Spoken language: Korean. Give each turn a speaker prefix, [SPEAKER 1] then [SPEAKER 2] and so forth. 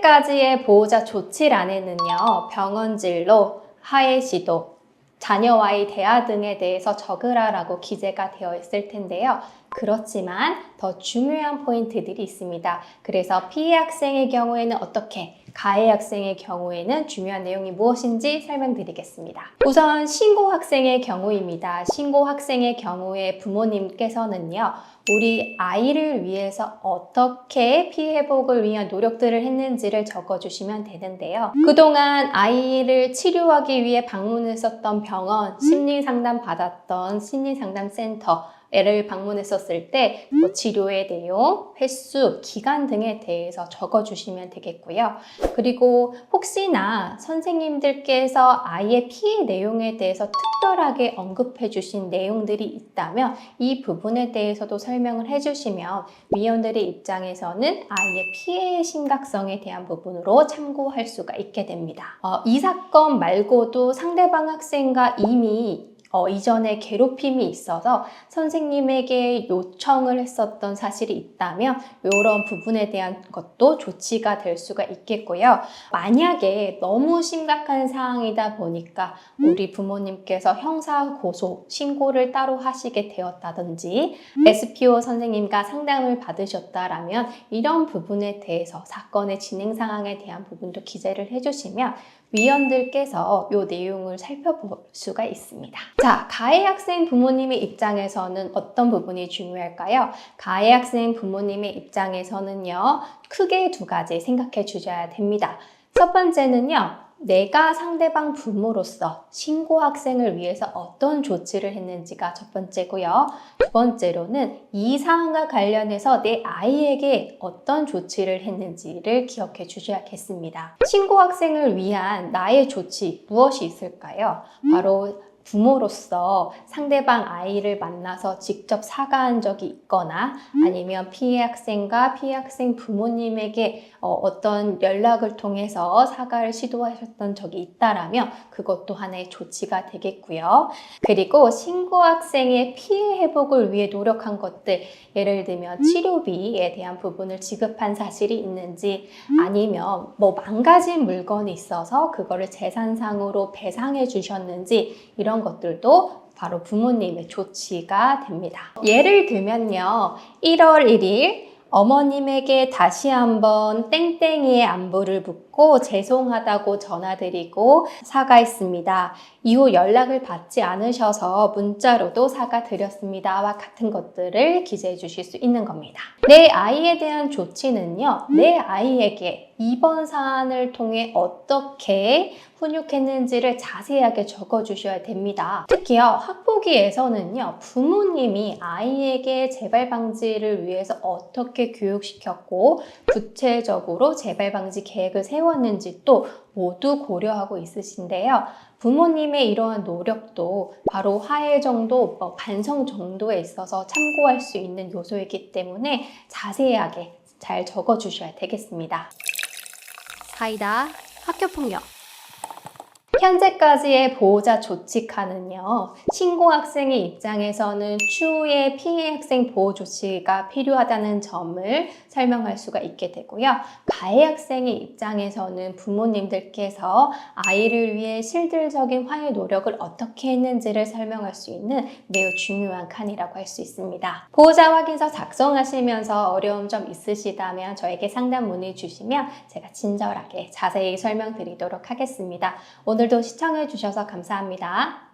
[SPEAKER 1] 현재까지의 보호자 조치란에는요, 병원 진료, 하해 시도, 자녀와의 대화 등에 대해서 적으라라고 기재가 되어 있을 텐데요. 그렇지만 더 중요한 포인트들이 있습니다. 그래서 피해 학생의 경우에는 어떻게, 가해 학생의 경우에는 중요한 내용이 무엇인지 설명드리겠습니다. 우선 신고 학생의 경우입니다. 신고 학생의 경우에 부모님께서는요, 우리 아이를 위해서 어떻게 피해 회복을 위한 노력들을 했는지를 적어주시면 되는데요. 그동안 아이를 치료하기 위해 방문했었던 병원, 심리상담 받았던 심리상담센터, 를 방문했었을 때 치료의 내용, 횟수, 기간 등에 대해서 적어주시면 되겠고요. 그리고 혹시나 선생님들께서 아이의 피해 내용에 대해서 특별하게 언급해 주신 내용들이 있다면 이 부분에 대해서도 설명을 해주시면 위원들의 입장에서는 아이의 피해의 심각성에 대한 부분으로 참고할 수가 있게 됩니다. 이 사건 말고도 상대방 학생과 이미 이전에 괴롭힘이 있어서 선생님에게 요청을 했었던 사실이 있다면 이런 부분에 대한 것도 조치가 될 수가 있겠고요. 만약에 너무 심각한 상황이다 보니까 우리 부모님께서 형사 고소, 신고를 따로 하시게 되었다든지 SPO 선생님과 상담을 받으셨다라면 이런 부분에 대해서 사건의 진행 상황에 대한 부분도 기재를 해주시면 위원들께서 이 내용을 살펴볼 수가 있습니다. 자, 가해 학생 부모님의 입장에서는 어떤 부분이 중요할까요? 가해 학생 부모님의 입장에서는요, 크게 두 가지 생각해 주셔야 됩니다. 첫 번째는요, 내가 상대방 부모로서 신고 학생을 위해서 어떤 조치를 했는지가 첫 번째고요. 두 번째로는 이 사안과 관련해서 내 아이에게 어떤 조치를 했는지를 기억해 주셔야겠습니다. 신고 학생을 위한 나의 조치 무엇이 있을까요? 바로 부모로서 상대방 아이를 만나서 직접 사과한 적이 있거나 아니면 피해 학생과 피해 학생 부모님에게 어떤 연락을 통해서 사과를 시도하셨던 적이 있다라면 그것도 하나의 조치가 되겠고요. 그리고 신고 학생의 피해 회복을 위해 노력한 것들, 예를 들면 치료비에 대한 부분을 지급한 사실이 있는지 아니면 망가진 물건이 있어서 그거를 재산상으로 배상해 주셨는지 이런 것들도 바로 부모님의 조치가 됩니다. 예를 들면요, 1월 1일 어머님에게 다시 한번 땡땡이의 안부를 묻고 죄송하다고 전화드리고 사과했습니다. 이후 연락을 받지 않으셔서 문자로도 사과드렸습니다와 같은 것들을 기재해 주실 수 있는 겁니다. 내 아이에 대한 조치는요, 내 아이에게 이번 사안을 통해 어떻게 훈육했는지를 자세하게 적어주셔야 됩니다. 특히요, 학폭위에서는요, 부모님이 아이에게 재발 방지를 위해서 어떻게 교육시켰고 구체적으로 재발 방지 계획을 세웠는지 또 모두 고려하고 있으신데요. 부모님의 이러한 노력도 바로 화해 정도, 반성 정도에 있어서 참고할 수 있는 요소이기 때문에 자세하게 잘 적어주셔야 되겠습니다. 사이다 학교폭력. 현재까지의 보호자 조치칸은요, 신고 학생의 입장에서는 추후에 피해 학생 보호 조치가 필요하다는 점을 설명할 수가 있게 되고요. 가해 학생의 입장에서는 부모님들께서 아이를 위해 실질적인 화해 노력을 어떻게 했는지를 설명할 수 있는 매우 중요한 칸이라고 할 수 있습니다. 보호자 확인서 작성하시면서 어려움 좀 있으시다면 저에게 상담 문의 주시면 제가 친절하게 자세히 설명드리도록 하겠습니다. 오늘도 시청해 주셔서 감사합니다.